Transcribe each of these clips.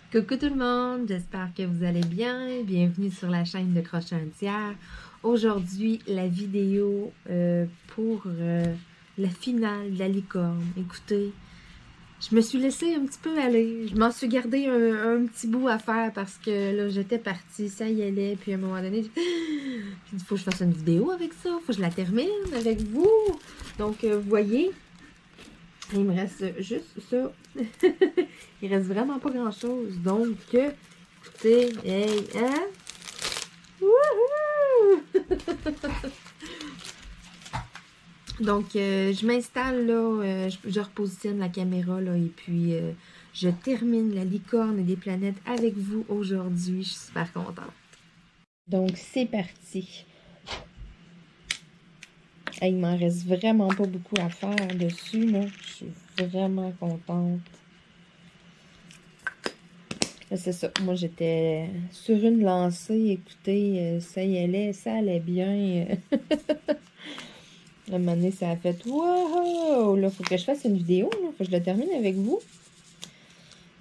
Coucou tout le monde, j'espère que vous allez bien. Bienvenue sur la chaîne de Crochet un tiers. Aujourd'hui, la vidéo pour la finale de la licorne. Écoutez, je me suis laissée un petit peu aller. Je m'en suis gardé un petit bout à faire parce que là, j'étais partie, ça y allait. Puis à un moment donné, j'ai dit, faut que je fasse une vidéo avec ça, faut que je la termine avec vous. Donc, vous voyez, il me reste juste ça. Il reste vraiment pas grand-chose. Donc, écoutez, hey, hein? Wouhou! Donc, je m'installe là, je repositionne la caméra là, et puis je termine la licorne et des planètes avec vous aujourd'hui. Je suis super contente. Donc, c'est parti. Hey, il m'en reste vraiment pas beaucoup à faire dessus, là. Je suis vraiment contente. C'est ça. Moi, j'étais sur une lancée. Écoutez, ça y allait, ça allait bien. À un moment donné, ça a fait wow! Là, faut que je fasse une vidéo. Là. Faut que je la termine avec vous.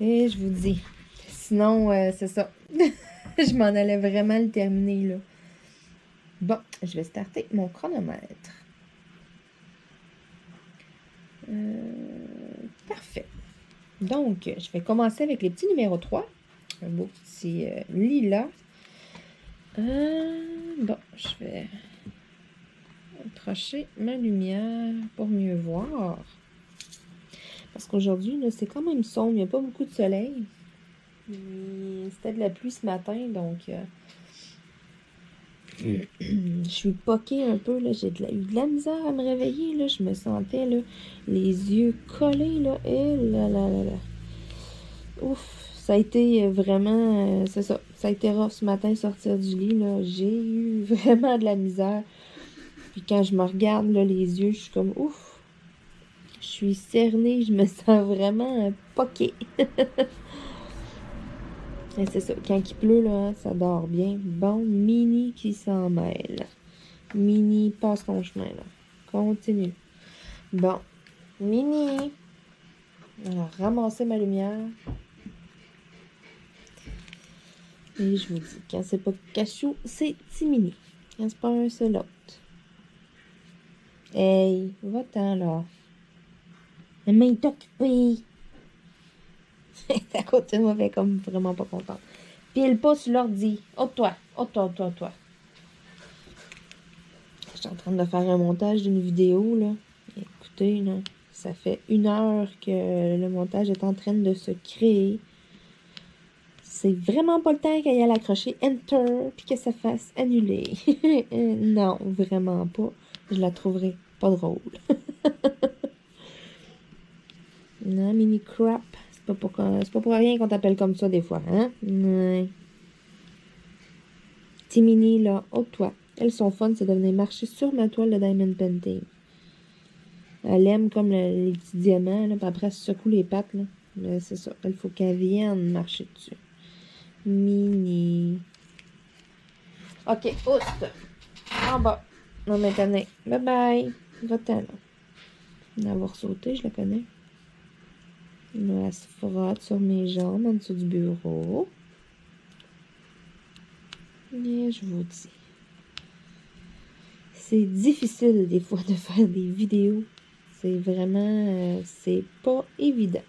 Et je vous dis. Sinon, c'est ça. Je m'en allais vraiment le terminer, là. Bon, je vais starter mon chronomètre. Parfait. Donc, je vais commencer avec les petits numéros 3. Un beau petit lilas. Bon, je vais approcher ma lumière pour mieux voir. Parce qu'aujourd'hui, c'est quand même sombre. Il n'y a pas beaucoup de soleil. C'était de la pluie ce matin, donc je suis poquée un peu. J'ai eu de la misère à me réveiller. Là. Je me sentais là, les yeux collés. Là, et là, là, là, là. Ouf, ça a été vraiment... c'est ça, ça a été rough ce matin sortir du lit. J'ai eu vraiment de la misère. Puis quand je me regarde là, les yeux, je suis comme ouf. Je suis cernée, je me sens vraiment poquée. Et c'est ça, quand il pleut, là, ça dort bien. Bon, Mini qui s'en mêle. Mini, passe ton chemin, là. Continue. Bon, Mini. Alors, ramasser ma lumière. Et je vous dis, quand c'est pas Cachou, c'est Timini. Quand c'est pas un, c'est l'autre. Hey, va-t'en, là. La main est occupée. À côté de moi, fait comme vraiment pas contente. Pile pas sur l'ordi. Ôte-toi, ôte-toi, ôte-toi, ôte-toi. Je suis en train de faire un montage d'une vidéo, là. Écoutez, là, ça fait 1 heure que le montage est en train de se créer. C'est vraiment pas le temps qu'il y ait accrocher Enter puis que ça fasse annuler. Non, vraiment pas. Je la trouverai pas drôle. Non, mini crap. C'est pas pour rien qu'on t'appelle comme ça des fois, hein? Ouais. Petit mini, là, ôte-toi. Elles sont fun, c'est de venir marcher sur ma toile de Diamond Painting. Elle aime comme les petits diamants, là, puis après, elle se secoue les pattes, là. C'est ça. Il faut qu'elle vienne marcher dessus. Mini. OK, oust. En bas. Non, maintenant. Bye bye. Va-t'en, là. Elle va ressauter, je la connais. Là, elle se frotte sur mes jambes en dessous du bureau. Et je vous dis. C'est difficile des fois de faire des vidéos. C'est vraiment... c'est pas évident.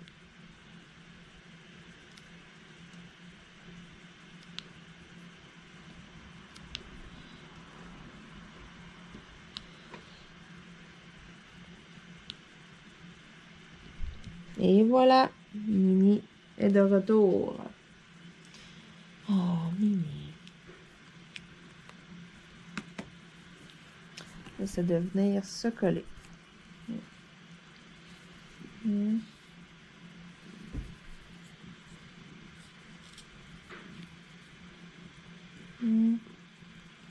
Et voilà, Mini est de retour. Oh, Mini. Là, c'est de venir se coller.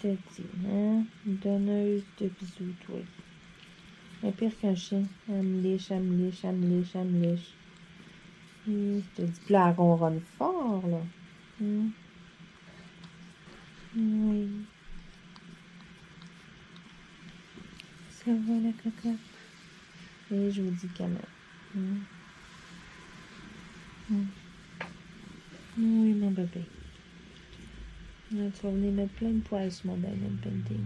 T'as dit, hein? Donneuse de bisous, toi. Mais pire qu'un chien. Elle me lèche, elle me lèche, elle me lèche, elle me lèche. Je te dis, puis là, elle ronronne fort, là. Oui. Ça va, la cocotte? Et je vous dis quand même. papa. Là, tu vas venir mettre plein de poils sur mon diamond painting.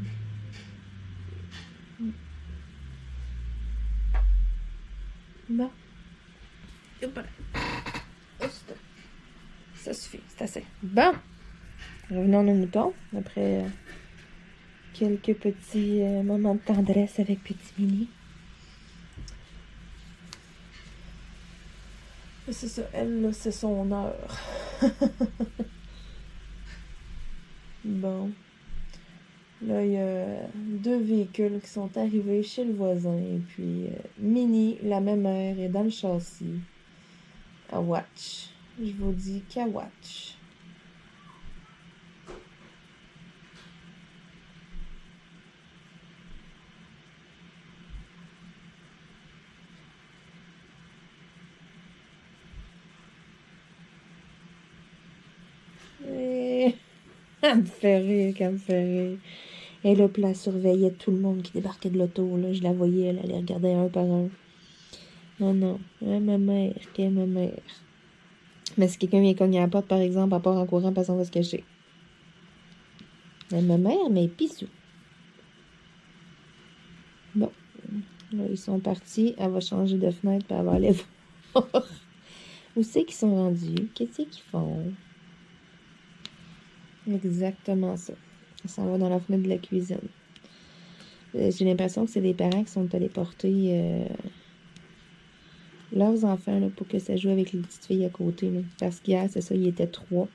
Bon. Ça suffit, c'est assez. Bon. Revenons à nos moutons. Après quelques petits moments de tendresse avec Petit Mini. Et c'est ça, elle, là, c'est son heure. Bon. Là, il y a 2 véhicules qui sont arrivés chez le voisin. Et puis, Mini, la même mère, est dans le châssis. À watch. Je vous dis qu'à watch. Et... elle me fait rire, qu'elle me fait rire. Et là, puis elle surveillait tout le monde qui débarquait de l'auto. Là, je la voyais, elle les regardait un par un. Non, non, ma mère, qu'est ma mère. Mais si quelqu'un vient cogner à la porte, par exemple, elle part en courant, parce qu'on va se cacher. Mais ma mère, mais pissou. Bon, là, ils sont partis. Elle va changer de fenêtre, puis elle va aller voir. Où c'est qu'ils sont rendus? Qu'est-ce qu'ils font? Exactement ça. Ça s'en va dans la fenêtre de la cuisine. J'ai l'impression que c'est des parents qui sont allés porter leurs enfants là, pour que ça joue avec les petites filles à côté. Là. Parce qu'hier, c'est ça, il était 3.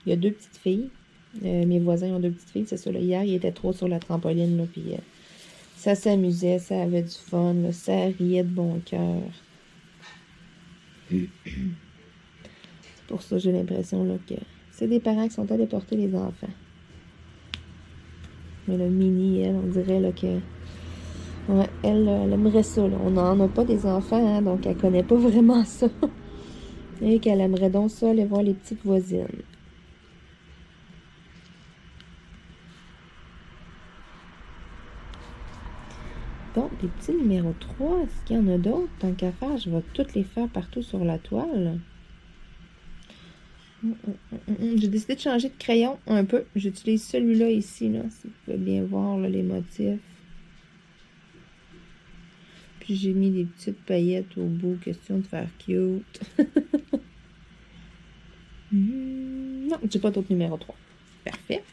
Il y a 2 petites filles. Mes voisins ont 2 petites filles, c'est ça. Là, hier, il était 3 sur la trampoline. Là, puis ça s'amusait, ça avait du fun. Là, ça riait de bon cœur. C'est pour ça que j'ai l'impression là, que c'est des parents qui sont allés porter les enfants. Mais le Mini, elle, on dirait là, que... ouais, elle aimerait ça. Là. On n'en a pas des enfants, hein, donc elle connaît pas vraiment ça. Et qu'elle aimerait donc ça aller voir les petites voisines. Bon, les petits numéro 3, est-ce qu'il y en a d'autres? Tant qu'à faire, je vais toutes les faire partout sur la toile. J'ai décidé de changer de crayon un peu. J'utilise celui-là ici, là, si vous pouvez bien voir là, les motifs. Puis j'ai mis des petites paillettes au bout, question de faire cute. Non, j'ai pas d'autre numéro 3. Parfait.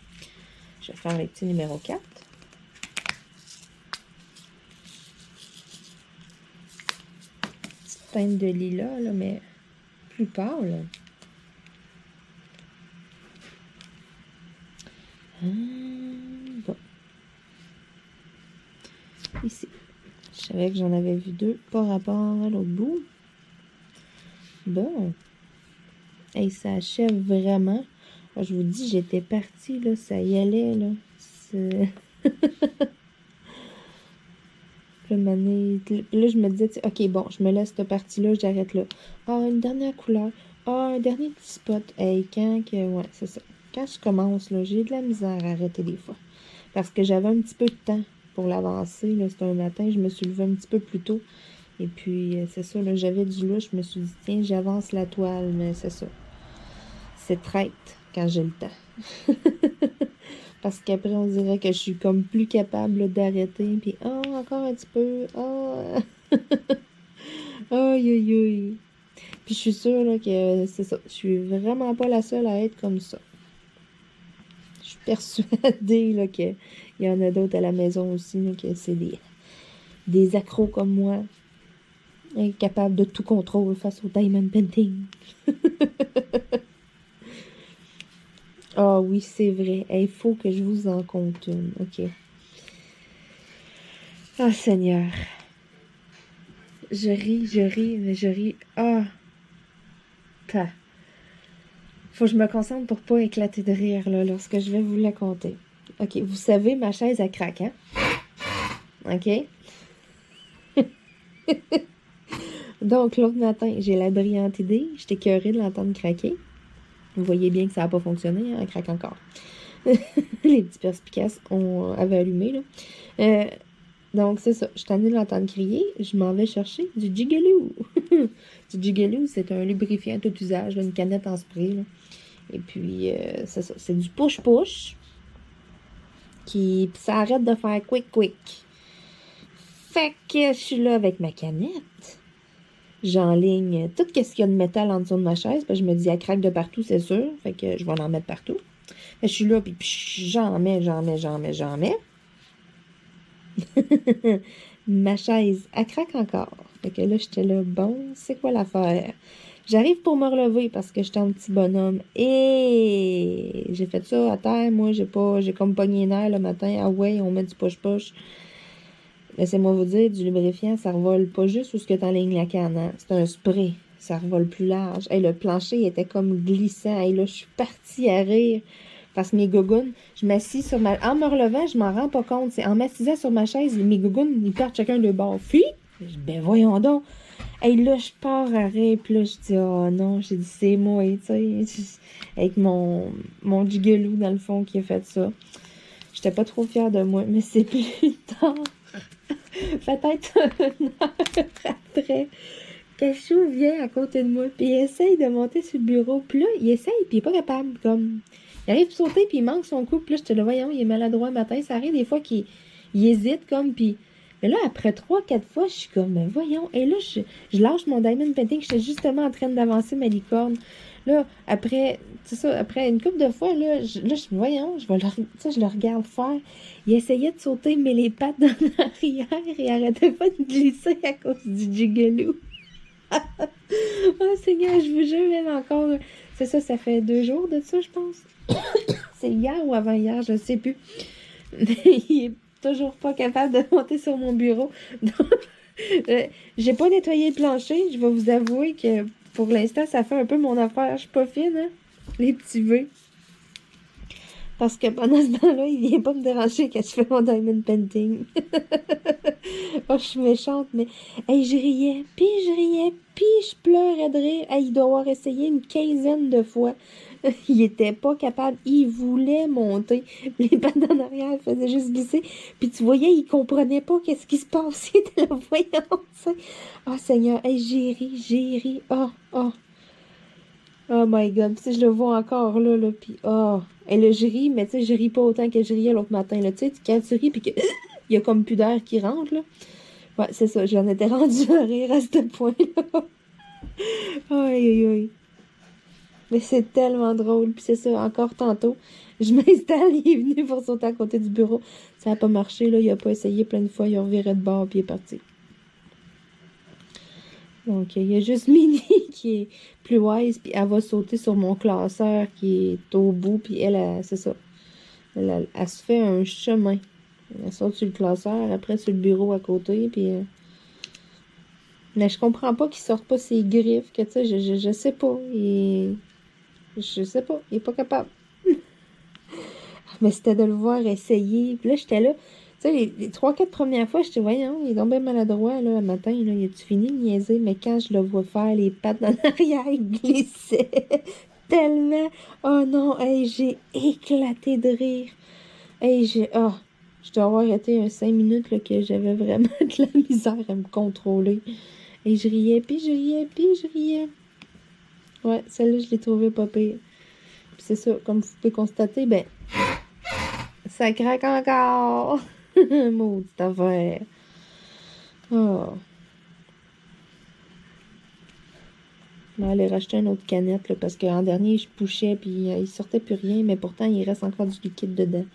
Je vais faire les petits numéro 4. Petite teinte de lilas, là, mais plus pâle. Bon. Ici. Je savais que j'en avais vu 2 par rapport à l'autre bout. Bon. Et ça achève vraiment. Je vous dis, j'étais partie, là, ça y allait, là. Là, je me disais, ok, bon, je me laisse cette partie-là, j'arrête là. Ah, une dernière couleur. Ah, un dernier petit spot. Hey, ouais, c'est ça. Quand je commence, là, j'ai de la misère à arrêter des fois. Parce que j'avais un petit peu de temps pour l'avancer. Là, c'était un matin, je me suis levée un petit peu plus tôt. Et puis, c'est ça, là, j'avais du louche. Je me suis dit, tiens, j'avance la toile, mais c'est ça. C'est traite quand j'ai le temps. Parce qu'après, on dirait que je suis comme plus capable d'arrêter. Puis, oh, encore un petit peu. Oh. Aïe, aïe, aïe. Puis, je suis sûre là, que c'est ça. Je suis vraiment pas la seule à être comme ça. Je suis persuadée là, qu'il y en a d'autres à la maison aussi, là, que c'est des accros comme moi. Incapables de tout contrôle face au diamond painting. Ah oui, c'est vrai. Il faut que je vous en compte une. OK. Ah, Seigneur. Je ris, mais je ris. Ah. Ta. Faut que je me concentre pour pas éclater de rire là, lorsque je vais vous la compter. OK, vous savez, ma chaise, elle craque, hein? OK? Donc, l'autre matin, j'ai la brillante idée. J'étais écœurée de l'entendre craquer. Vous voyez bien que ça n'a pas fonctionné, hein? Elle craque encore. Les petits perspicaces avaient allumé, là. Donc, c'est ça. Je suis tannée de l'entendre crier. Je m'en vais chercher du Jigaloo. Du Jigaloo, c'est un lubrifiant à tout usage, là, une canette en spray. Là. Et puis, c'est ça. C'est du push-push. Puis ça arrête de faire quick. Fait que je suis là avec ma canette. J'enligne tout ce qu'il y a de métal en dessous de ma chaise. Puis je me dis, elle craque de partout, c'est sûr. Fait que je vais en mettre partout. Fait que je suis là, puis j'en mets. Ma chaise, elle craque encore. Fait que là, j'étais là, bon, c'est quoi l'affaire? J'arrive pour me relever parce que j'étais un petit bonhomme. Et j'ai fait ça à terre. Moi, j'ai comme pogné les nerfs le matin. Ah ouais, on met du push-push. Laissez-moi vous dire, du lubrifiant, ça revole pas juste où ce que t'enlignes la canne. Hein? C'est un spray. Ça revole plus large. Hey, le plancher était comme glissant. Hey, là, je suis partie à rire. Parce que mes gougounes, je m'assis sur ma... En me relevant, je m'en rends pas compte. C'est en m'assisant sur ma chaise, mes gougounes, ils partent chacun de bord. Puis, ben voyons donc. Hey, là, je pars à rire. Puis là, je dis, oh non, j'ai dit, c'est moi, tu sais. Avec mon gigolou, dans le fond, qui a fait ça. J'étais pas trop fière de moi, mais c'est plus tard. Peut-être une heure après. Cachou vient à côté de moi, puis il essaye de monter sur le bureau. Puis là, il essaye, puis il est pas capable, comme... Il arrive pour sauter, puis il manque son coup. Puis là, j'étais là, voyons, il est maladroit le matin. Ça arrive des fois qu'il hésite, comme, puis... Mais là, après 3-4 fois, je suis comme, mais voyons. Et là, je lâche mon diamond painting. J'étais justement en train d'avancer ma licorne. Là, après, c'est ça, après une couple de fois, là, je voyons, je le regarde faire. Il essayait de sauter, mais les pattes dans l'arrière, il arrêtait pas de glisser à cause du gigolo. Oh Seigneur, je vous jure, même encore. C'est ça, ça fait 2 jours de ça, je pense. C'est hier ou avant-hier, je sais plus. Mais il est toujours pas capable de monter sur mon bureau. Donc, j'ai pas nettoyé le plancher. Je vais vous avouer que pour l'instant, ça fait un peu mon affaire. Je suis pas fine, hein? Les petits V. Parce que pendant ce temps-là, il vient pas me déranger quand je fais mon diamond painting. Oh, je suis méchante, mais hey, je riais, puis je pleurais de rire. Hey, il doit avoir essayé une quinzaine de fois. Il était pas capable. Il voulait monter. Les pattes en arrière faisaient juste glisser. Puis tu voyais, il comprenait pas qu'est-ce qui se passait. Il était là, voyant, tu sais. Oh Seigneur, hey, j'ai ri. Oh my God. Puis, tu sais, je le vois encore là, puis oh. Et là, je ris, mais tu sais, je ris pas autant que je riais l'autre matin, là. Tu sais, quand tu ris, puis que il y a comme plus d'air qui rentre, là. Ouais, c'est ça, j'en étais rendue à rire à ce point-là. Aïe. Mais c'est tellement drôle. Puis c'est ça, encore tantôt, je m'installe, il est venu pour sauter à côté du bureau. Ça n'a pas marché, là, il a pas essayé plein de fois, il a reviré de bord, puis il est parti. Donc, il y a juste Minnie qui est plus wise, puis elle va sauter sur mon classeur qui est au bout, puis c'est ça. Elle se fait un chemin. Elle saute sur le classeur, après sur le bureau à côté, puis... Mais je comprends pas qu'il sorte pas ses griffes, que tu sais, je sais pas. Je sais pas, il est pas capable. Mais c'était de le voir essayer. Puis là, j'étais là. Tu sais, les 3-4 premières fois, j'étais, voyons, il est tombé maladroit, là, le matin, là, il a-tu fini de niaiser? Mais quand je le vois faire les pattes en arrière, il glissait tellement. Oh non, hey, j'ai éclaté de rire. Hey, je dois avoir été un 5 minutes, là, que j'avais vraiment de la misère à me contrôler. Et je riais, puis je riais. Ouais, celle-là, je l'ai trouvée pas pire. Puis c'est ça, comme vous pouvez constater, ben, ça craque encore. Maudite affaire. Oh. Je vais aller racheter une autre canette, là, parce qu'en dernier, je poussais, puis il sortait plus rien, mais pourtant, il reste encore du liquide dedans.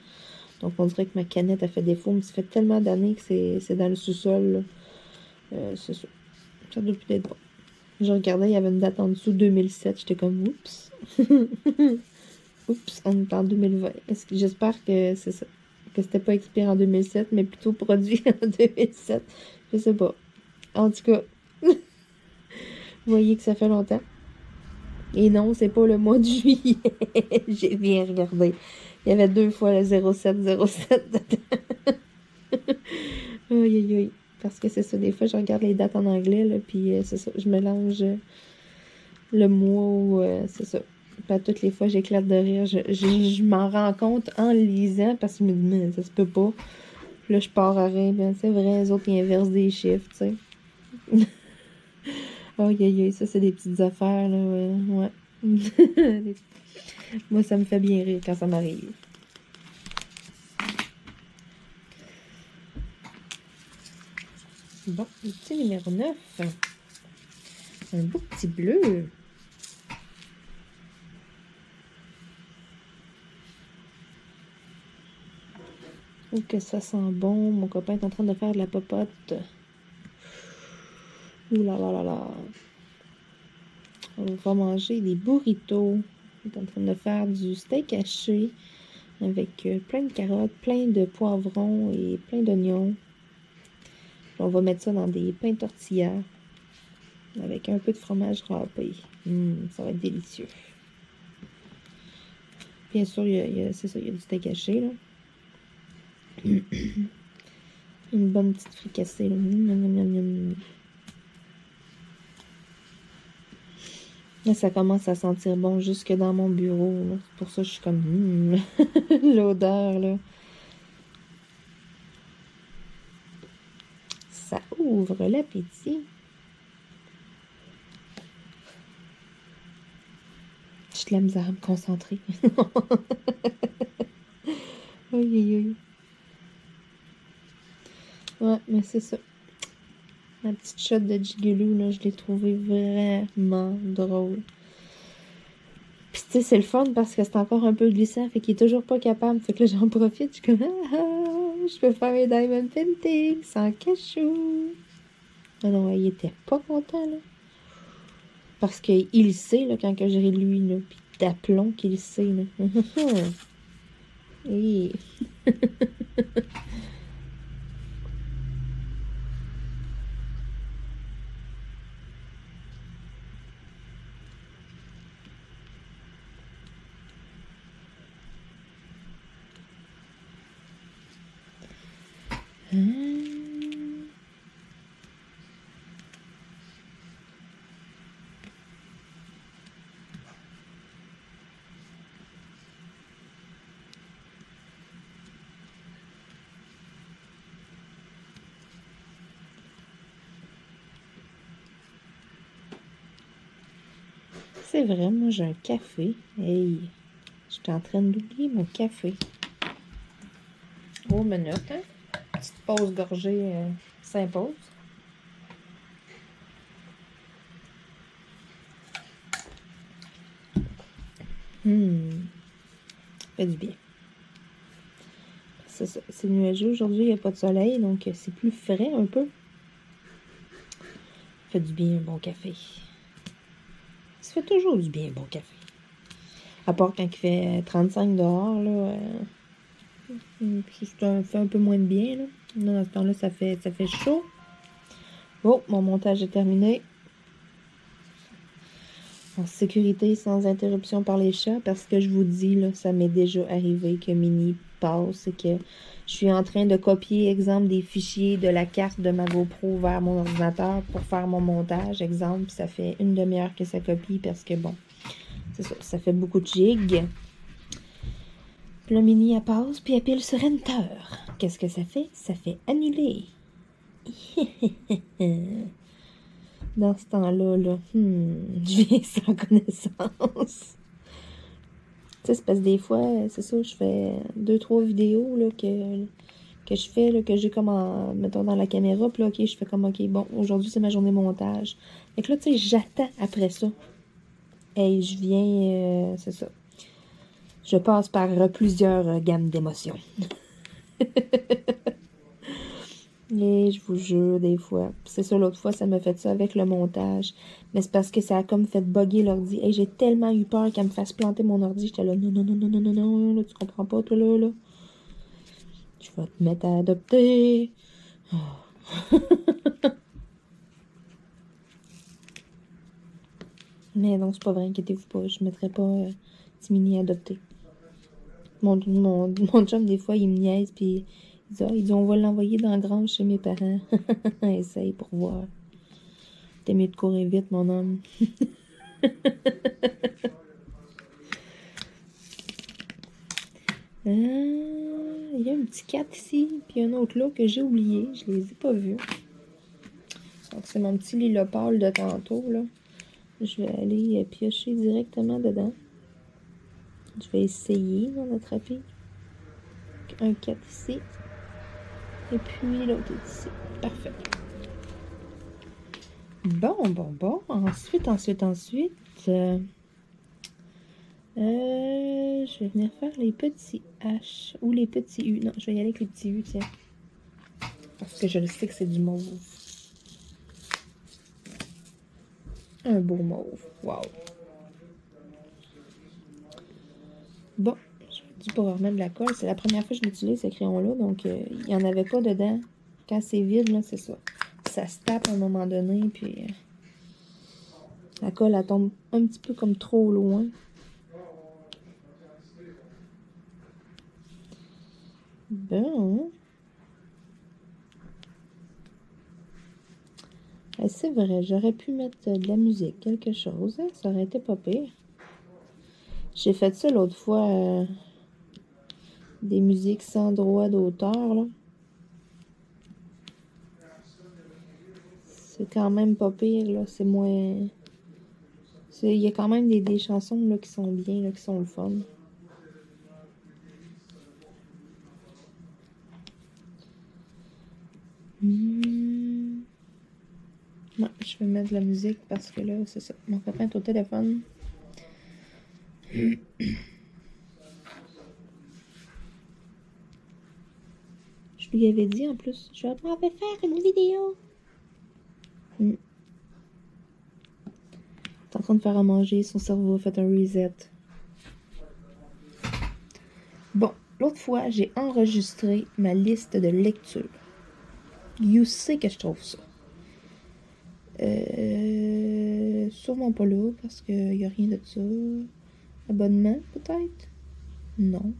Donc, on dirait que ma canette a fait défaut, mais ça fait tellement d'années que c'est dans le sous-sol, là. C'est ça. Ça doit plus être bon. Je regardais, il y avait une date en dessous, 2007. J'étais comme, oups. Oups, on est en 2020. J'espère que c'est ça. Que c'était pas expiré en 2007, mais plutôt produit en 2007. Je sais pas. En tout cas, vous voyez que ça fait longtemps. Et non, c'est pas le mois de juillet. J'ai bien regardé. Il y avait 2 fois le 0707 dedans. Aïe. Parce que c'est ça, des fois, je regarde les dates en anglais, là, puis c'est ça, je mélange le mois, c'est ça. Pas toutes les fois, j'éclate de rire. Je m'en rends compte en lisant, parce que je me dis, mais ça se peut pas. Puis là, je pars à rire, ben, c'est vrai, les autres, ils inversent des chiffres, tu sais. Aïe, ça, c'est des petites affaires, là, ouais. Moi, ça me fait bien rire quand ça m'arrive. Bon, le petit numéro 9. Un beau petit bleu. Oh, que ça sent bon. Mon copain est en train de faire de la popote. Ouh là là là là. On va manger des burritos. Il est en train de faire du steak haché avec plein de carottes, plein de poivrons et plein d'oignons. On va mettre ça dans des pains tortillas avec un peu de fromage râpé. Ça va être délicieux. Bien sûr, c'est ça, il y a du steak haché, là. Une bonne petite fricassée, là. Là, ça commence à sentir bon jusque dans mon bureau, là. C'est pour ça que je suis comme... l'odeur, là. Ça ouvre l'appétit. J'ai de la misère à me concentrer. Aïe, aïe, aïe. Ouais, mais c'est ça. La petite shot de Gigolo, là, je l'ai trouvé vraiment drôle. Puis tu sais, c'est le fun parce que c'est encore un peu glissant, fait qu'il est toujours pas capable. Fait que là, j'en profite, je suis comme, je peux faire mes diamond paintings sans cachou. Ah non, il était pas content, là. Parce qu'il sait, là, quand que je ris de lui, là. Puis d'aplomb qu'il sait, là. Et... C'est vrai, moi j'ai un café. Hey, j'étais en train d'oublier mon café. Oh, minute, hein? Petite pause gorgée s'impose. Fait du bien. C'est ça, c'est nuageux. Aujourd'hui, il n'y a pas de soleil, donc c'est plus frais un peu. Fait du bien, un bon café. Ça fait toujours du bien, un bon café. À part quand il fait 35 dehors, là. Ça fait un peu moins de bien, là. Dans ce temps-là, ça fait chaud. Oh, mon montage est terminé. En sécurité, sans interruption par les chats, parce que je vous dis, là, ça m'est déjà arrivé que Mini passe et que je suis en train de copier, exemple, des fichiers de la carte de ma GoPro vers mon ordinateur pour faire mon montage, exemple, ça fait une demi-heure que ça copie parce que, bon, c'est ça, ça fait beaucoup de gigs. Puis le Mini, elle passe, puis elle pile sur Enter. Qu'est-ce que ça fait? Ça fait annuler. Dans ce temps-là, là, je viens sans connaissance. Tu sais, c'est parce que des fois, c'est ça, je fais 2-3 vidéos là, que je fais, là, que j'ai comme en, mettons, dans la caméra, puis là, ok, je fais comme, ok, bon, aujourd'hui, c'est ma journée montage. Fait que là, tu sais, j'attends après ça. Et je viens, c'est ça. Je passe par plusieurs gammes d'émotions. Et je vous jure, des fois. C'est ça, l'autre fois, ça m'a fait ça avec le montage. Mais c'est parce que ça a comme fait bugger l'ordi. Et j'ai tellement eu peur qu'elle me fasse planter mon ordi. J'étais là, non, non, non, non, non, non, non, là, tu comprends pas, toi, là. Je vais te mettre à adopter. Oh. Mais non, c'est pas vrai, inquiétez-vous pas. Je mettrai pas petit mini adopté. Mon chum, des fois, il me niaise, puis il dit, on va l'envoyer dans la grange chez mes parents. Essaye pour voir. T'es mieux de courir vite, mon homme. Il y a un petit 4 ici, puis un autre là que j'ai oublié. Je les ai pas vus. Donc, c'est mon petit lilas pâle de tantôt, là. Je vais aller piocher directement dedans. Je vais essayer dans notre appui. Un 4 ici. Et puis l'autre est ici. Parfait. Bon. Ensuite. Je vais venir faire les petits H ou les petits U. Non, je vais y aller avec les petits U, tiens. Parce que je le sais que c'est du mauve. Un beau mauve. Wow. Bon, je vous dis pour remettre de la colle. C'est la première fois que je l'utilise, ce crayon-là. Donc, il n'y en avait pas dedans. Quand c'est vide, là, c'est ça. Ça se tape à un moment donné, puis la colle, elle tombe un petit peu comme trop loin. Bon. C'est vrai, j'aurais pu mettre de la musique, quelque chose. Hein? Ça aurait été pas pire. J'ai fait ça l'autre fois. Des musiques sans droit d'auteur, là. C'est quand même pas pire, là. C'est moins... Il y a quand même des chansons, là, qui sont bien, là, qui sont le fun. Ouais, je vais mettre de la musique parce que là, c'est ça. Mon copain est au téléphone. Je lui avais dit en plus, je vais faire une vidéo. Il est en train de faire à manger, son cerveau a fait un reset. Bon, l'autre fois, j'ai enregistré ma liste de lecture. You sais que je trouve ça. Sûrement pas là, parce qu'il n'y a rien de ça. Abonnement, peut-être? Non.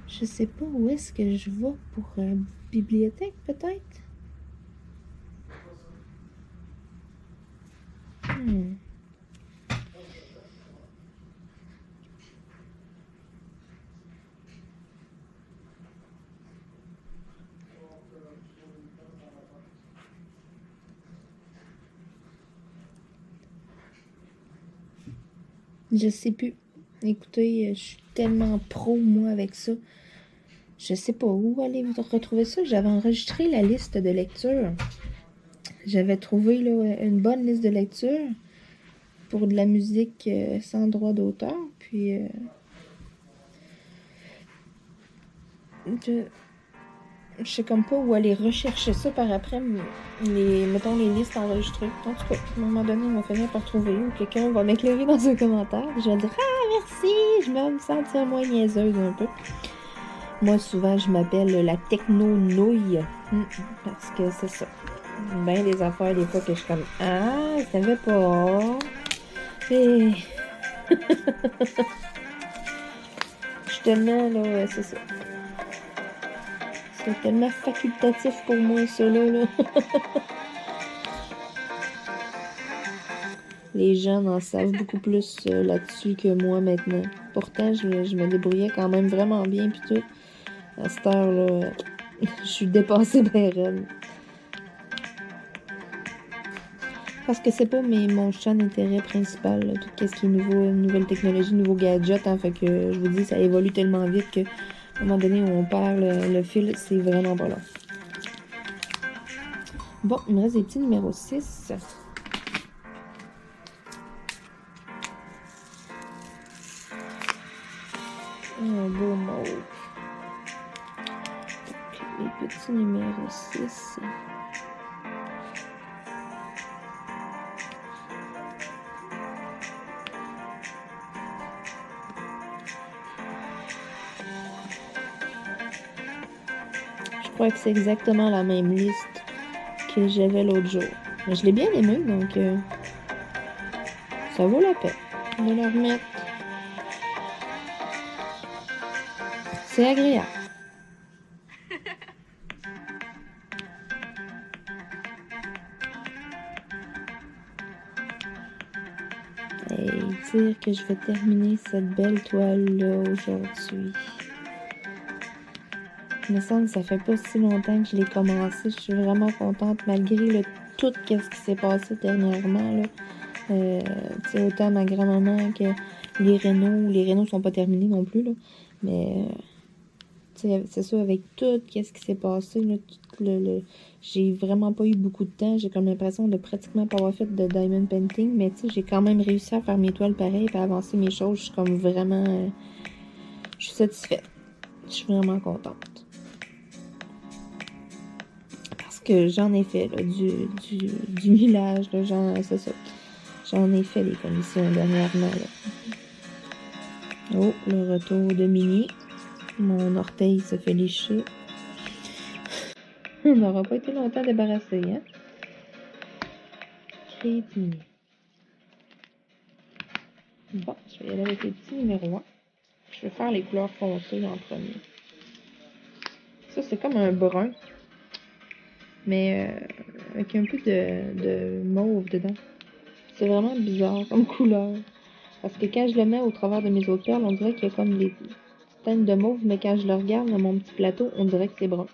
Je sais pas où est-ce que je vais pour bibliothèque, peut-être? Je sais plus. Écoutez, je suis tellement pro, moi, avec ça. Je sais pas où aller retrouver ça. J'avais enregistré la liste de lecture. J'avais trouvé là, une bonne liste de lecture pour de la musique sans droit d'auteur. Puis, je sais comme pas où aller rechercher ça par après. Mettons les listes enregistrées. En tout cas, à un moment donné, on va finir par trouver ou quelqu'un va m'éclairer dans un commentaire. Je vais dire « Ah, merci! » Je vais me sentir moins niaiseuse un peu. Moi, souvent, je m'appelle la techno-nouille. Parce que c'est ça. Ben des affaires, des fois, que je suis comme « Ah, je savais pas. » Et... je suis tellement, là, c'est ça. C'est tellement facultatif pour moi, ça, là. Les gens en savent beaucoup plus là-dessus que moi maintenant. Pourtant, je me débrouillais quand même vraiment bien, puis tout. À cette heure-là, je suis dépassée ben raide. Parce que c'est pas mon champ d'intérêt principal, là, tout ce qui est nouveau, nouvelle technologie, nouveau gadget, hein, fait que je vous dis, ça évolue tellement vite que à un moment donné où on perd le fil, c'est vraiment pas long. Bon, il me reste des petits numéros 6. Un beau mauve. Les petits numéros 6. Je crois que c'est exactement la même liste que j'avais l'autre jour. Mais je l'ai bien aimé, donc ça vaut la peine de la remettre. C'est agréable. Et dire que je vais terminer cette belle toile-là aujourd'hui. Il me semble que ça fait pas si longtemps que je l'ai commencé. Je suis vraiment contente, malgré tout ce qui s'est passé dernièrement, là. Tu sais, autant ma grand-maman que les rénaux. Les rénaux sont pas terminés non plus, là. Mais, tu sais, c'est ça, avec tout ce qui s'est passé, là, j'ai vraiment pas eu beaucoup de temps. J'ai comme l'impression de pratiquement pas avoir fait de diamond painting. Mais, tu sais, j'ai quand même réussi à faire mes toiles pareilles et à avancer mes choses. Je suis comme vraiment... je suis satisfaite. Je suis vraiment contente. Parce que j'en ai fait, là, du millage, là, c'est ça. J'en ai fait des commissions dernièrement, là. Oh, le retour de Mini. Mon orteil se fait lécher. On n'aura pas été longtemps débarrassé, hein? Crédit. Bon, je vais y aller avec les petits numéros 1. Je vais faire les couleurs foncées en premier. Ça, c'est comme un brun, mais avec un peu de mauve dedans. C'est vraiment bizarre comme couleur. Parce que quand je le mets au travers de mes autres perles, on dirait qu'il y a comme des teintes de mauve, mais quand je le regarde dans mon petit plateau, on dirait que c'est brun.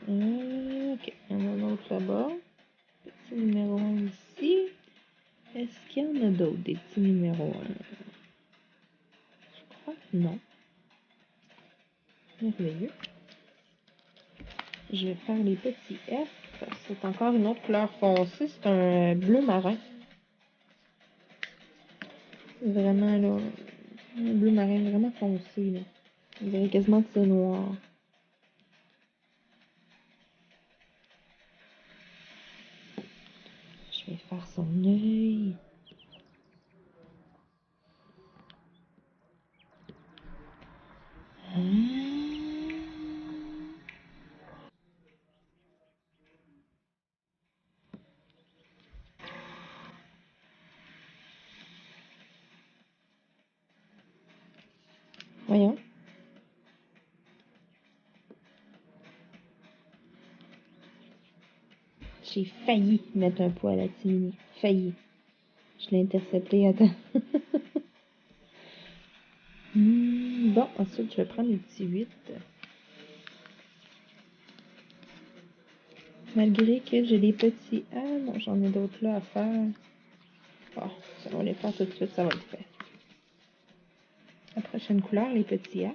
Ok, il y en a un autre là-bas. Petit numéro 1 ici. Est-ce qu'il y en a d'autres, des petits numéros 1? Je crois que non. Merveilleux. Je vais faire les petits F. C'est encore une autre couleur foncée. C'est un bleu marin. Vraiment, là, un bleu marin vraiment foncé, là. On dirait quasiment que c'est noir. Je vais faire son œil. Voyons. J'ai failli mettre un poids à la Timini. Failli. Je l'ai intercepté à temps. Bon, ensuite, je vais prendre le petit 8. Malgré que j'ai des petits... Ah non, j'en ai d'autres là à faire. Bon, ça va les faire tout de suite, ça va être fait. La prochaine couleur, les petits A.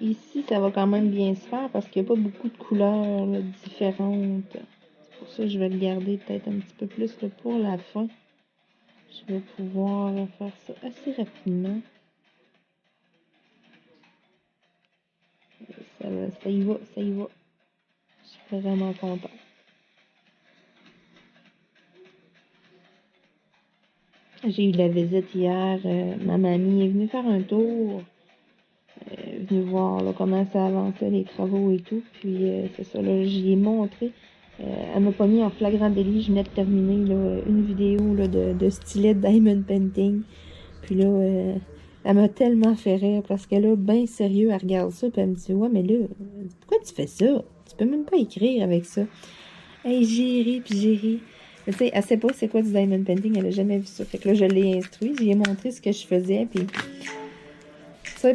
Ici, ça va quand même bien se faire parce qu'il n'y a pas beaucoup de couleurs là, différentes. C'est pour ça que je vais le garder peut-être un petit peu plus là, pour la fin. Je vais pouvoir faire ça assez rapidement. Ça y va, ça y va. Je suis vraiment contente. J'ai eu la visite hier. Ma mamie est venue faire un tour. Venue voir là, comment ça avançait, les travaux et tout. Puis c'est ça, là, j'y ai montré. Elle m'a pas mis en flagrant délit. Je venais de terminer là, une vidéo là, de stylet diamond painting. Puis là, elle m'a tellement fait rire parce que là, bien sérieux, elle regarde ça. Puis elle me dit, ouais, mais là, pourquoi tu fais ça? Tu peux même pas écrire avec ça. Hey, j'ai ri, puis j'ai ri. Mais tu sais, elle sait pas c'est quoi du diamond painting. Elle a jamais vu ça. Fait que là, je l'ai instruit. J'y ai montré ce que je faisais. Puis, tu sais,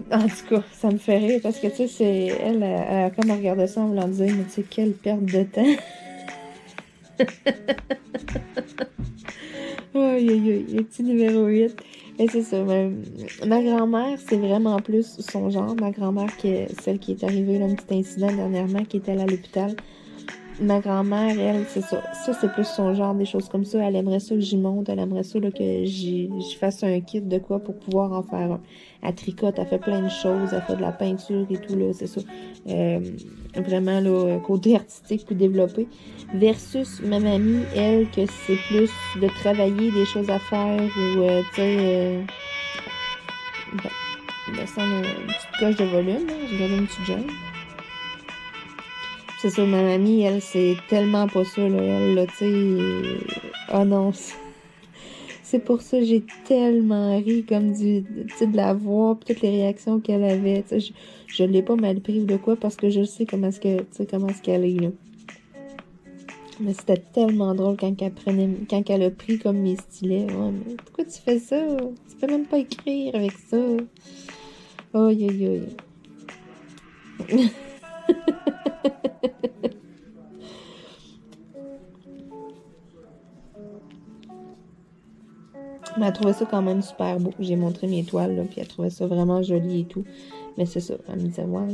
en tout cas, ça me fait rire parce que, tu sais, c'est elle a comme regardé ça en voulant dire, mais tu sais, quelle perte de temps. Aïe, aïe, aïe, le petit numéro 8. Et c'est ça, ma grand-mère, c'est vraiment plus son genre. Ma grand-mère, celle qui est arrivée, là, un petit incident dernièrement, qui était allée à l'hôpital. ma grand-mère, elle, c'est ça. Ça, c'est plus son genre, des choses comme ça. Elle aimerait ça que j'y monte. Elle aimerait ça là, que j'y fasse un kit de quoi pour pouvoir en faire un. Elle tricote, elle fait plein de choses. Elle fait de la peinture et tout, là, c'est ça. Euh, Vraiment, là, côté artistique plus développé. Versus ma mamie, elle, que c'est plus de travailler des choses à faire ou, tu sais... bon, descendre une petite coche de volume, là. J'ai gardé une petite gêne. C'est ça, ma mamie, elle, c'est tellement pas ça, là. Elle, là, tu sais... Oh non, c'est pour ça que j'ai tellement ri, comme tu sais, de la voir, pis toutes les réactions qu'elle avait, tu sais, je l'ai pas mal pris ou de quoi, parce que je sais comment est-ce que, tu sais, comment est-ce qu'elle est, là. Mais c'était tellement drôle quand elle a pris comme mes stylets. Ouais, mais pourquoi tu fais ça? Tu peux même pas écrire avec ça. Aïe, aïe, aïe. Mais elle trouvait ça quand même super beau. J'ai montré mes toiles, là, puis elle trouvait ça vraiment joli et tout. Mais c'est ça. Elle me disait, ouais,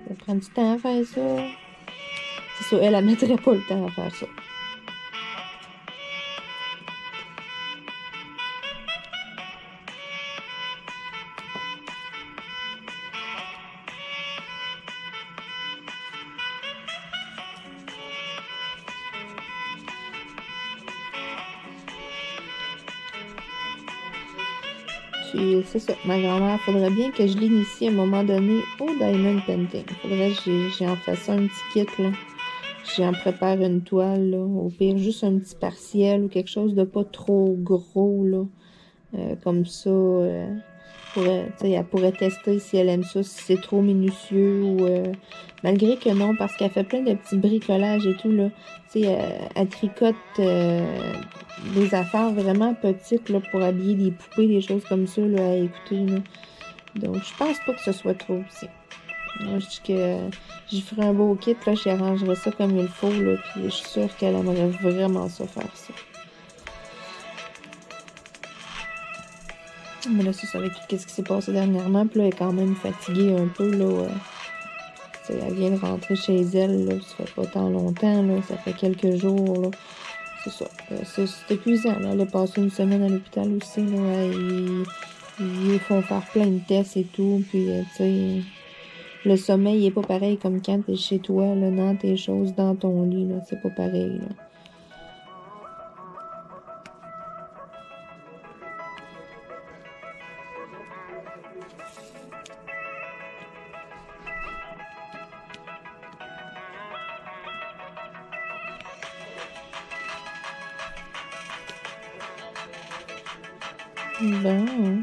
ça prend du temps à faire ça. C'est ça, elle mettrait pas le temps à faire ça. Puis c'est ça. Ma grand-mère, faudrait bien que je l'initie à un moment donné au diamond painting. Faudrait que j'en fasse un petit kit, là. J'en prépare une toile, là. Au pire, juste un petit partiel ou quelque chose de pas trop gros, là. Comme ça, elle pourrait tester si elle aime ça, si c'est trop minutieux ou... malgré que non, parce qu'elle fait plein de petits bricolages et tout, là. Tu sais, elle tricote des affaires vraiment petites, là, pour habiller des poupées, des choses comme ça, là, à écouter, là. Donc, je pense pas que ce soit trop petit. Moi, je dis que j'y ferai un beau kit, là, j'y arrangerai ça comme il faut, là, puis je suis sûre qu'elle aimerait vraiment ça faire ça. Mais là, c'est ça avec tout ce qui s'est passé dernièrement. Puis là, elle est quand même fatiguée un peu. Là, elle vient de rentrer chez elle. Là, ça fait pas tant longtemps. Là, ça fait quelques jours. Là. C'est ça. C'est épuisant. Là. Elle a passé une semaine à l'hôpital aussi. Là, ils lui font faire plein de tests et tout. Puis, tu sais, le sommeil est pas pareil comme quand t'es chez toi, là, dans tes choses, dans ton lit. Là, c'est pas pareil. Là. Bon.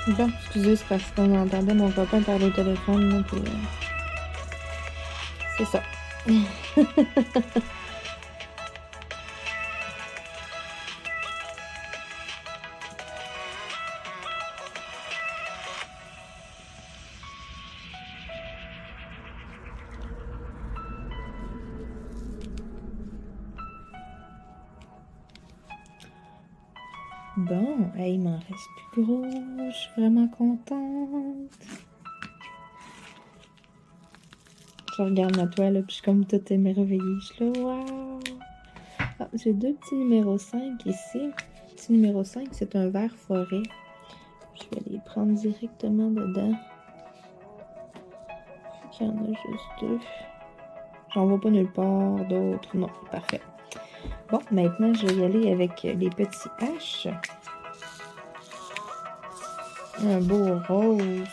Bon, excusez, c'est parce qu'on entendait mon copain parler au téléphone, là, puis c'est ça. Bon, hey, il m'en reste plus gros. Je suis vraiment contente. Je regarde ma toile, là, puis je suis comme toute émerveillée. Je suis là, waouh! Ah, j'ai deux petits numéros 5 ici. Petit numéro 5, c'est un vert forêt. Je vais les prendre directement dedans. Il y en a juste deux. J'en vois pas nulle part d'autres. Non, parfait. Bon, maintenant, je vais y aller avec les petits H. Un beau rose.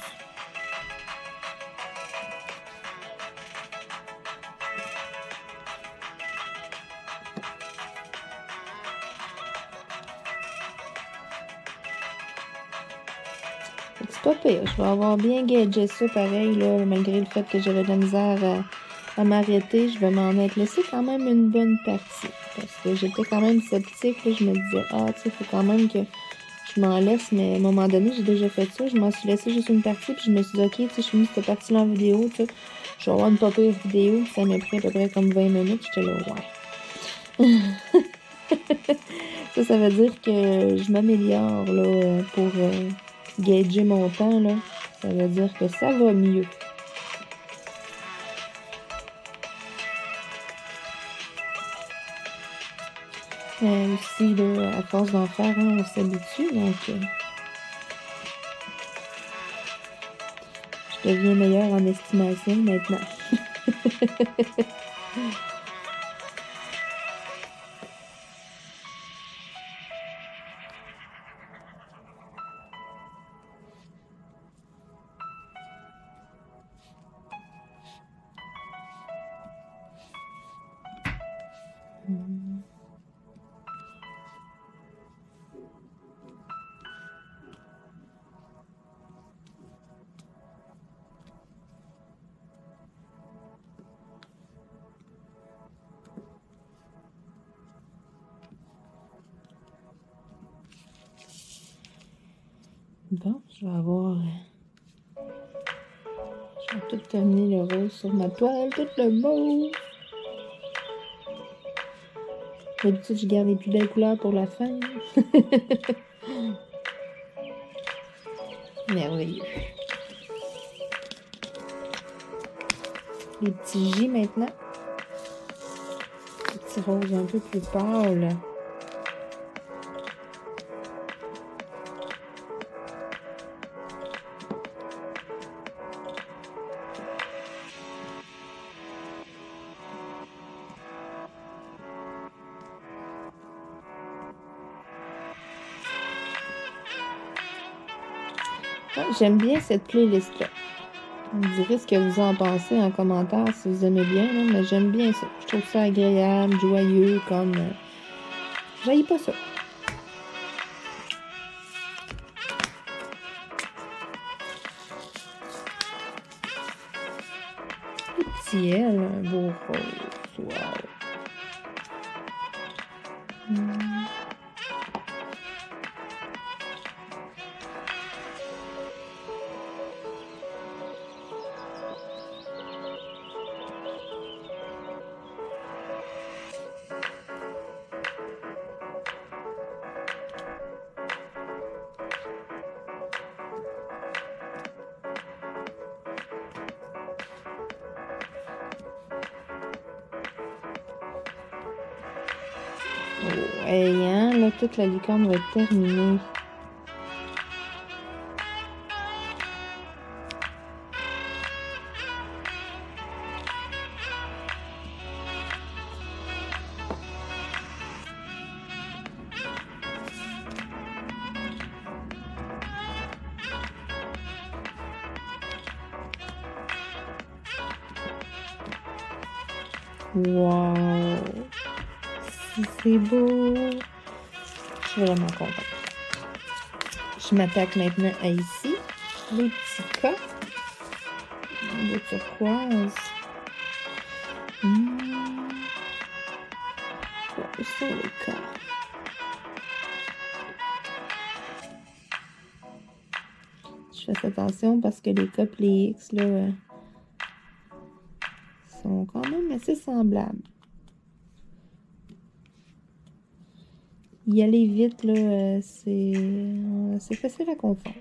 C'est pas pire. Je vais avoir bien gagé ça pareil, là, malgré le fait que j'avais de la misère à m'arrêter. Je vais m'en être laissé quand même une bonne partie. Parce que j'étais quand même sceptique. Là, je me disais, tu sais, faut quand même que je m'en laisse. Mais à un moment donné, j'ai déjà fait ça. Je m'en suis laissé juste une partie. Puis je me suis dit, OK, tu sais, je finis cette partie-là en vidéo. Tu sais, je vais avoir une pas pire vidéo. Puis ça m'a pris à peu près comme 20 minutes. J'étais là, ouais. Ça veut dire que je m'améliore là pour gager mon temps, là. Ça veut dire que ça va mieux. Aussi, là, à force d'en faire, on s'habitue, donc je deviens meilleure en estimation maintenant. Bon, je vais avoir... je vais tout terminer le rose sur ma toile, tout le mauve. D'habitude, je garde les plus belles couleurs pour la fin. Merveilleux. Les petits J maintenant. Les petits roses un peu plus pâles. J'aime bien cette playlist-là. Vous me direz ce que vous en pensez en commentaire si vous aimez bien, là, mais j'aime bien ça. Je trouve ça agréable, joyeux, comme... j'haïs pas ça. Le petit elle, un beau rose. Wow. Oh, hey, hein, là, toute la licorne va être terminée. Wow! C'est beau! Je suis vraiment contente. Je m'attaque maintenant à ici. Les petits cas de turquoise. Où sont les cas? Je fais attention parce que les cas et les X là, sont quand même assez semblables. Y aller vite, là, c'est facile à confondre.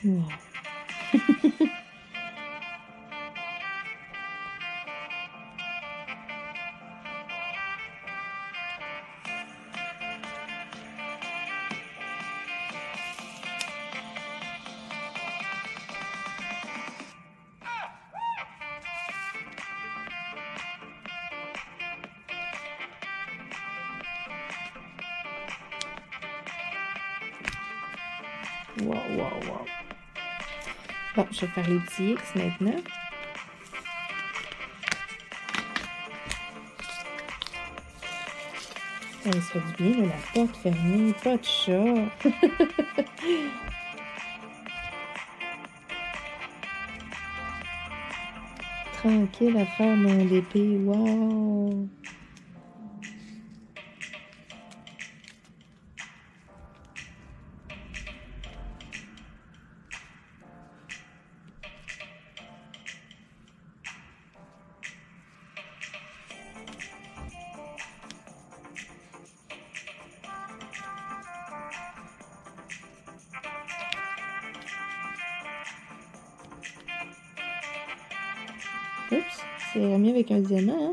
Wow. Wow, wow, wow. Bon, je vais faire les petits X maintenant. Ça fait du bien, là, la porte fermée, pas de chat. Tranquille à faire mon DP, wow! Oups, c'est remis avec un diamant, hein?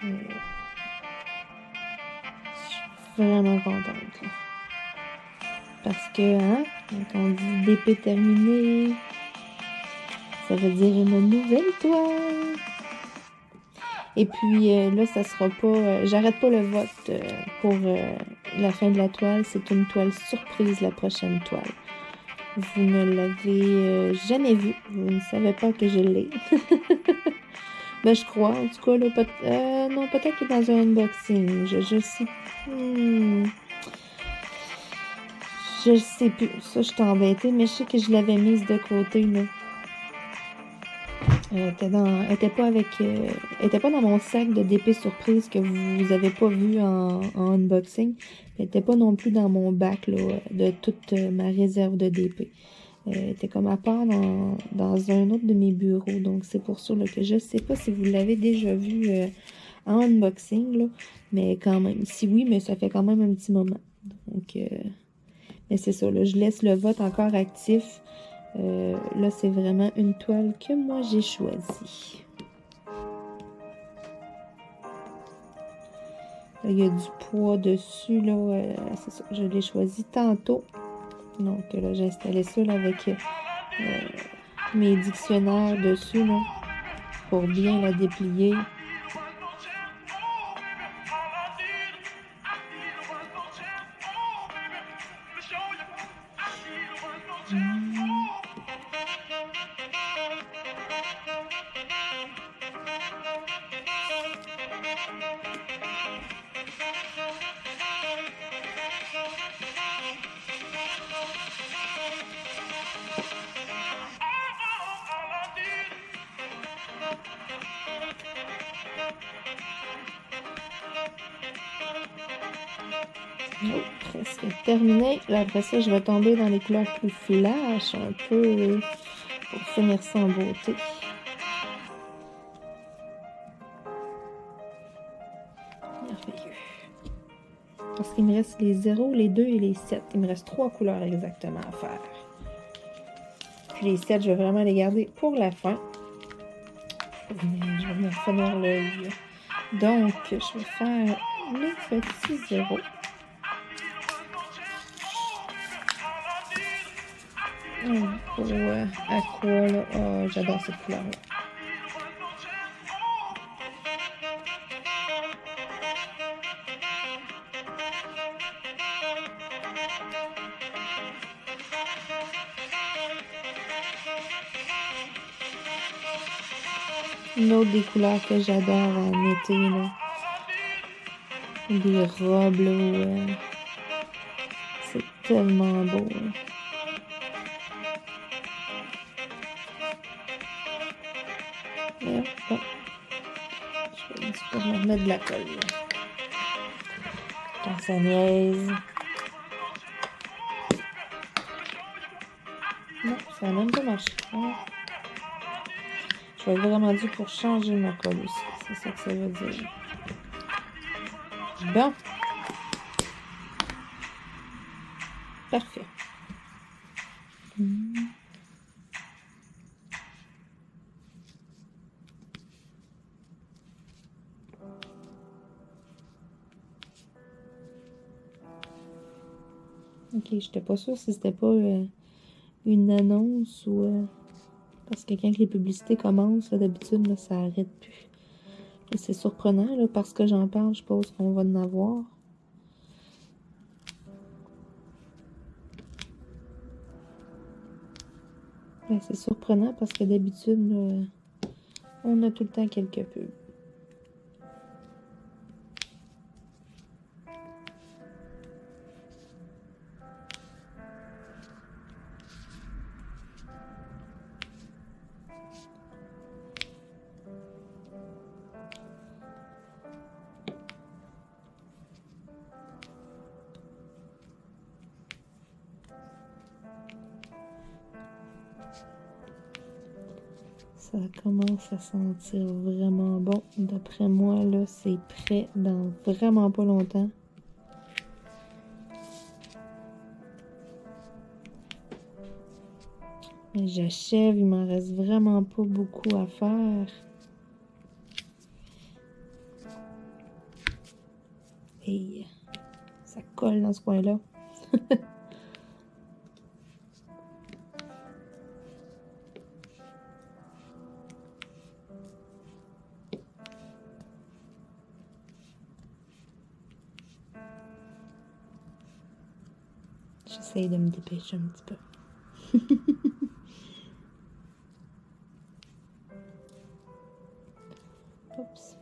Je suis vraiment contente. Parce que, hein, quand on dit DP terminé, ça veut dire une nouvelle toile. Et puis là, ça sera pas... j'arrête pas le vote pour la fin de la toile. C'est une toile surprise, la prochaine toile. Vous ne l'avez jamais vue. Vous ne savez pas que je l'ai. Ben, je crois. En tout cas, là, non, peut-être qu'il est dans un unboxing. Je sais... Je sais plus. Ça, je t'ai embêtée, mais je sais que je l'avais mise de côté, là. Elle était pas dans mon sac de DP surprise que vous avez pas vu en unboxing. Elle était pas non plus dans mon bac, là, de toute ma réserve de DP. Elle était comme à part dans un autre de mes bureaux. Donc, c'est pour ça là, que je sais pas si vous l'avez déjà vu en unboxing, là. Mais quand même, si oui, mais ça fait quand même un petit moment. Donc, mais c'est ça, là, je laisse le vote encore actif. Là, c'est vraiment une toile que moi, j'ai choisie. Là, il y a du poids dessus, là. C'est ça, je l'ai choisi tantôt. Donc, là, j'ai installé ça là, avec mes dictionnaires dessus, là, pour bien la déplier. Oh, presque terminé. Là, après ça, je vais tomber dans les couleurs plus flash un peu pour finir ça en beauté. Merveilleux. Parce qu'il me reste les 0, les 2 et les 7. Il me reste 3 couleurs exactement à faire. Puis les 7, je vais vraiment les garder pour la fin. Je vais venir finir l'œil. Donc, je vais faire le petit 0. Pour aqua, là. Oh, j'adore cette couleur-là. Une autre des couleurs que j'adore en été, là. Des robes, là. C'est tellement beau, là. Et hop, hop. Je vais un petit peu me remettre de la colle, là. Quand ça niaise. Non, ça n'a même pas marché. Ah. Je vais vraiment dû pour changer ma colle aussi. C'est ça que ça veut dire. Bon. Parfait. Ok, j'étais pas sûre si c'était pas une annonce ou... parce que quand les publicités commencent, d'habitude, là, ça arrête plus. Et c'est surprenant, là, parce que j'en parle, je pense qu'on va en avoir. Ben, c'est surprenant parce que d'habitude, là, on a tout le temps quelque peu. Ça commence à sentir vraiment bon. D'après moi, là, c'est prêt dans vraiment pas longtemps. J'achève, il m'en reste vraiment pas beaucoup à faire. Et ça colle dans ce coin-là. J'essaye de me dépêcher un petit peu. Oups.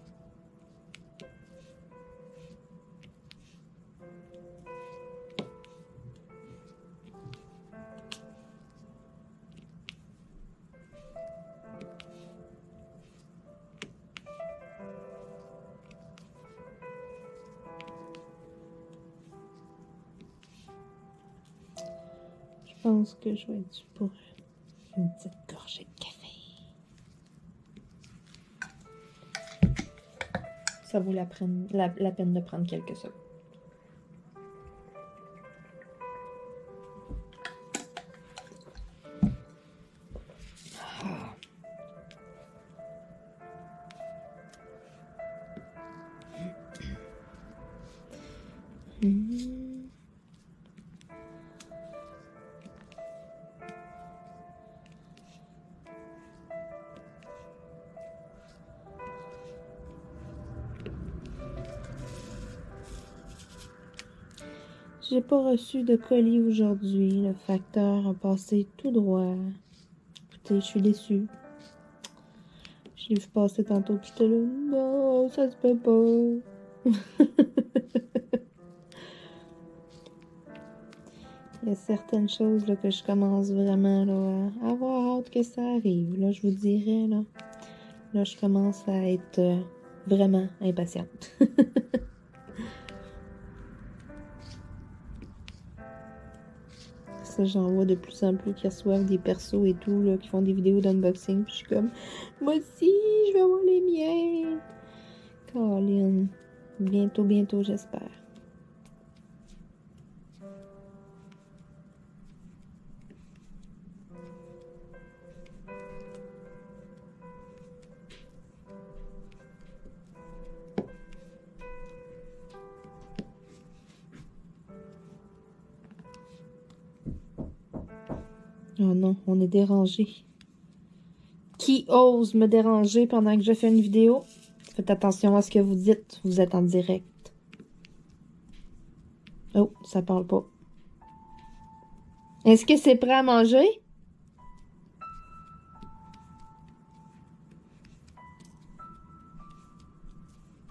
Je pense que je vais être due pour une petite gorgée de café. Ça vaut la peine de prendre quelques secondes. J'ai pas reçu de colis aujourd'hui. Le facteur a passé tout droit. Écoutez, je suis déçue. Je l'ai vu passer tantôt, puis j'étais là, non, ça se peut pas. Il y a certaines choses là, que je commence vraiment là, à avoir hâte que ça arrive. Là, je vous dirais, là je commence à être vraiment impatiente. Ça, j'en vois de plus en plus qui reçoivent des persos et tout, là, qui font des vidéos d'unboxing. Puis je suis comme, moi aussi, je vais avoir les miens. Colin. Bientôt, j'espère. Oh non, on est dérangé. Qui ose me déranger pendant que je fais une vidéo? Faites attention à ce que vous dites. Vous êtes en direct. Oh, ça parle pas. Est-ce que c'est prêt à manger?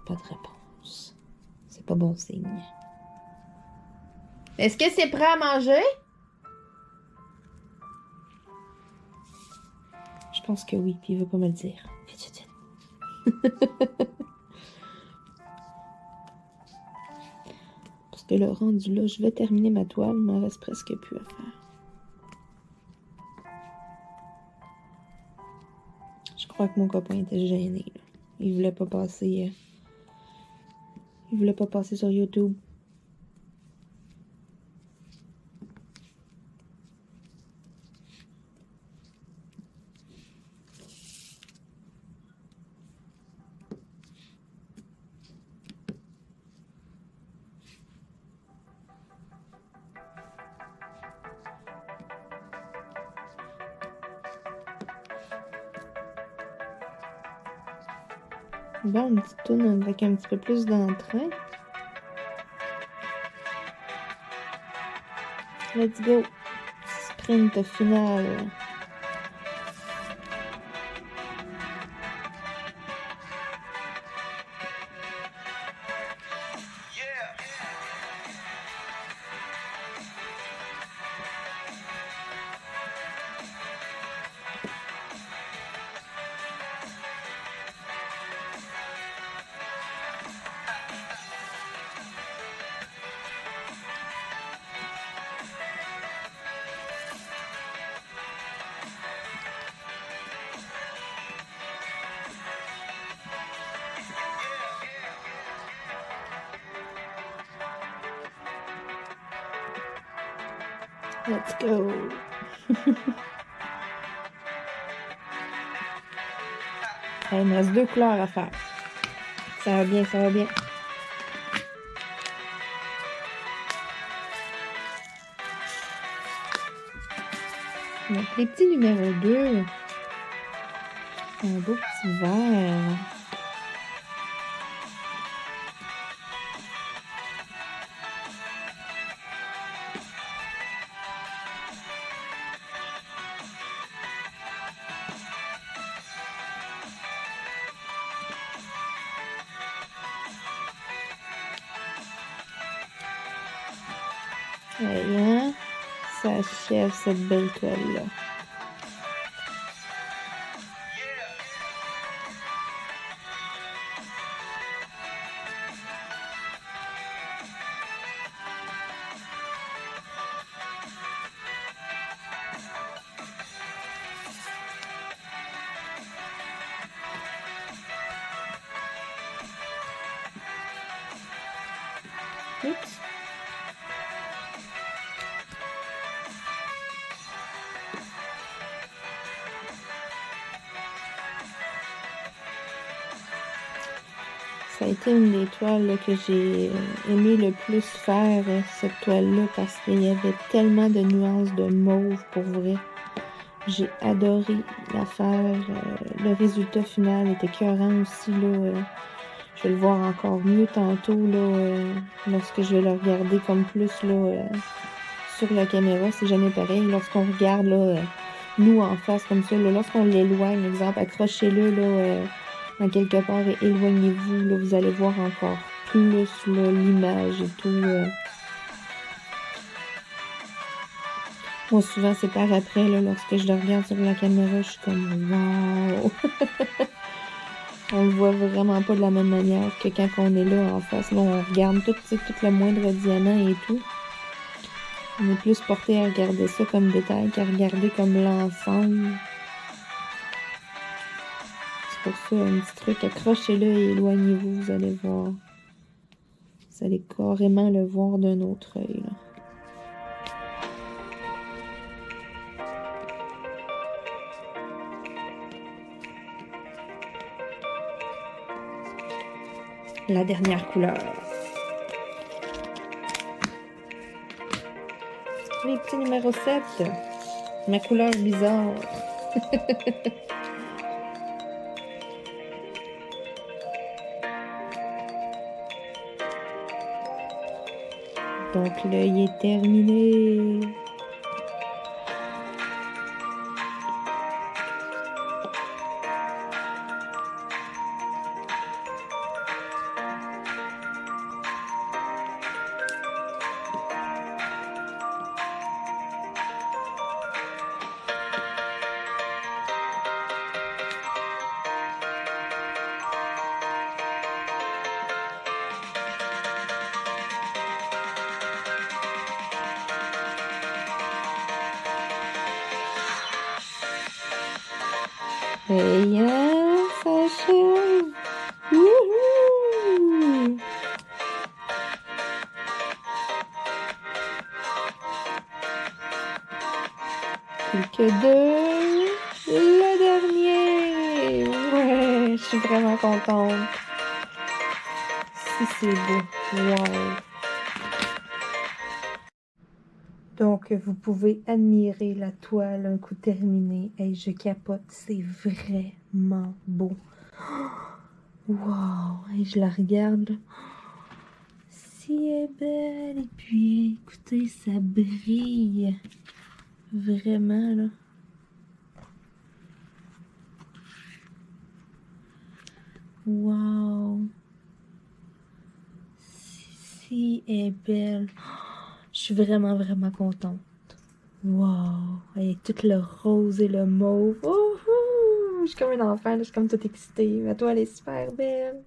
Pas de réponse. C'est pas bon signe. Est-ce que c'est prêt à manger? Je pense que oui, puis il veut pas me le dire. Vite. Parce que le rendu là, je vais terminer ma toile, il m'en reste presque plus à faire. Je crois que mon copain était gêné, là. Il voulait pas passer. Il voulait pas passer sur YouTube. Bon, une petite toune avec un petit peu plus d'entrain. Let's go. Sprint final. Let's go! Il me reste 2 couleurs à faire. Ça va bien, ça va bien. Donc, les petits numéros 2. Un beau petit vert. Et hein, ça achève cette belle toile-là. Oups. Ça a été une des toiles là, que j'ai aimé le plus faire, cette toile-là, parce qu'il y avait tellement de nuances de mauve pour vrai. J'ai adoré la faire. Le résultat final était écœurant aussi. Là, je vais le voir encore mieux tantôt là, lorsque je vais le regarder comme plus là, sur la caméra. C'est jamais pareil. Lorsqu'on regarde là, nous en face comme ça, là, lorsqu'on l'éloigne, exemple, accrochez-le là, en quelque part et éloignez-vous. Là, vous allez voir encore plus l'image et tout. Moi, souvent, c'est par après, là, lorsque je le regarde sur la caméra, je suis comme wow! On le voit vraiment pas de la même manière que quand on est là en face. Là, on regarde tout le moindre diamant et tout. On est plus porté à regarder ça comme détail qu'à regarder comme l'ensemble. C'est pour ça, un petit truc, accrochez-le et éloignez-vous, vous allez voir. Vous allez carrément le voir d'un autre œil, là. La dernière couleur. Les petits numéros 7. Ma couleur bizarre. Donc l'œil est terminé. Et ça achève. Wouhou! Plus que 2. Le dernier. Ouais, je suis vraiment contente. Si c'est beau. Wow. Donc, vous pouvez admirer la toile un coup terminé. Hey, je capote, c'est vraiment beau. Wow! Et je la regarde. Si elle est belle. Et puis, écoutez, ça brille. Vraiment, là. Wow! Si elle est belle. Je suis vraiment, vraiment contente. Wow! Avec tout le rose et le mauve. Je suis comme un enfant, là, je suis comme toute excitée. Ma toile est super belle.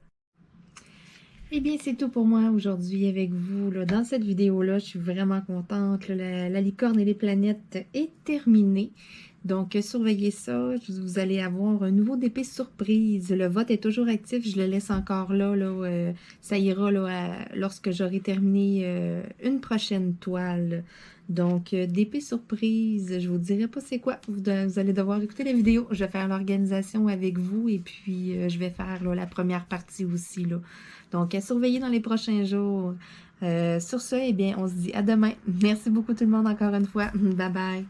Eh bien, c'est tout pour moi aujourd'hui avec vous. Là. Dans cette vidéo-là, je suis vraiment contente. Là, la licorne et les planètes est terminée. Donc, surveillez ça. Vous allez avoir un nouveau DP surprise. Le vote est toujours actif. Je le laisse encore là. Ça ira là, lorsque j'aurai terminé une prochaine toile. Donc, DP surprise, je vous dirai pas c'est quoi. Vous allez devoir écouter la vidéo. Je vais faire l'organisation avec vous et puis je vais faire là, la première partie aussi. Là. Donc, à surveiller dans les prochains jours. Sur ce, eh bien, on se dit à demain. Merci beaucoup tout le monde encore une fois. Bye bye.